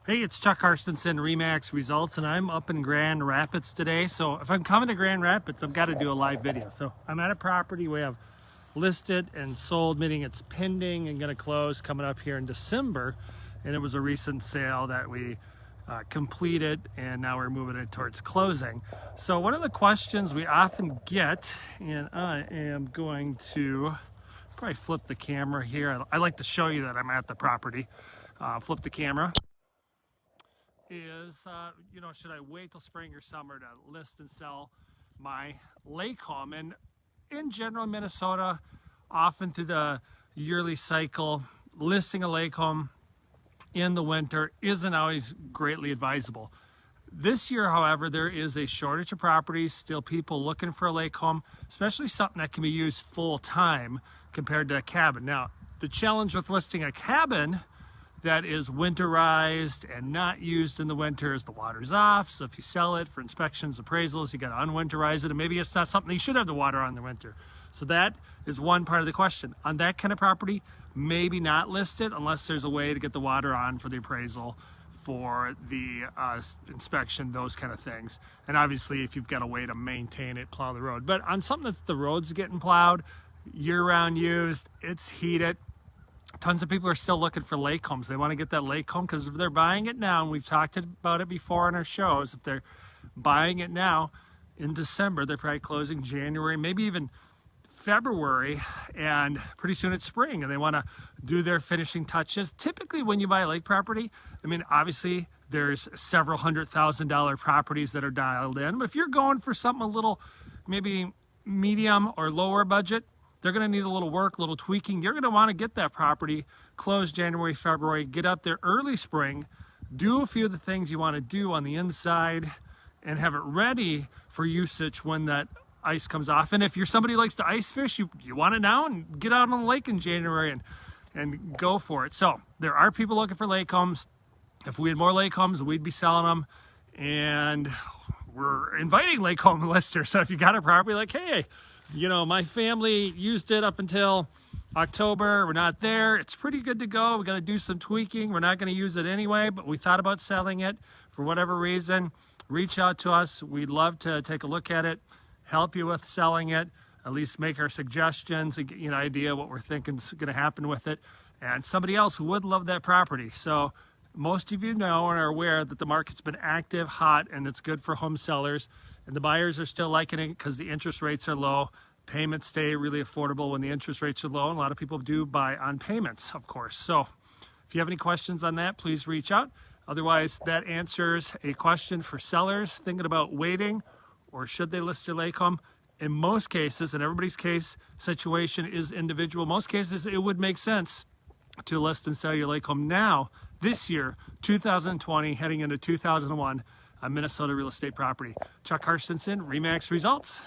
Hey, it's Chuck Carstensen, Remax Results, and I'm up in Grand Rapids today. So if I'm coming to Grand Rapids, I've got to do a live video. So I'm at a property we have listed and sold, meaning it's pending and going to close coming up here in December. And it was a recent sale that we completed, and now we're moving it towards closing. So one of the questions we often get, and I am going to probably flip the camera here. I like to show you that I'm at the property. Flip the camera. Is, should I wait till spring or summer to list and sell my lake home? And in general, Minnesota, often through the yearly cycle, listing a lake home in the winter isn't always greatly advisable. This year, however, there is a shortage of properties, still people looking for a lake home, especially something that can be used full time compared to a cabin. Now, the challenge with listing a cabin that is winterized and not used in the winter is the water's off. So if you sell it for inspections, appraisals, you got to unwinterize it, and maybe it's not something you should have the water on in the winter. So that is one part of the question. On that kind of property, maybe not listed unless there's a way to get the water on for the appraisal, for the inspection, those kind of things. And obviously if you've got a way to maintain it, plow the road. But on something that's the road's getting plowed, year-round used, it's heated, tons of people are still looking for lake homes. They want to get that lake home because if they're buying it now, and we've talked about it before on our shows, if they're buying it now in December, they're probably closing January, maybe even February, and pretty soon it's spring, and they want to do their finishing touches. Typically when you buy a lake property, I mean, obviously there's several $100,000 properties that are dialed in, but if you're going for something a little maybe medium or lower budget, they're going to need a little work, a little tweaking. You're going to want to get that property closed January, February, get up there early spring, do a few of the things you want to do on the inside, and have it ready for usage when that ice comes off. And if you're somebody who likes to ice fish, you want it now and get out on the lake in January and go for it. So there are people looking for lake homes. If we had more lake homes, we'd be selling them. And we're inviting lake home listers. So if you got a property like, hey, my family used it up until October. We're not there. It's pretty good to go. We got to do some tweaking. We're not going to use it anyway, but we thought about selling it for whatever reason. Reach out to us. We'd love to take a look at it, help you with selling it, at least make our suggestions and get you an idea what we're thinking is going to happen with it. And somebody else would love that property. So most of you know and are aware that the market's been active, hot, and it's good for home sellers. And the buyers are still liking it because the interest rates are low. Payments stay really affordable when the interest rates are low. And a lot of people do buy on payments, of course. So if you have any questions on that, please reach out. Otherwise, that answers a question for sellers thinking about waiting or should they list their lake home. In most cases, and everybody's case situation is individual, most cases it would make sense to list and sell your lake home now, this year, 2020, heading into 2001, on Minnesota real estate property. Chuck Carstensen, Remax Results.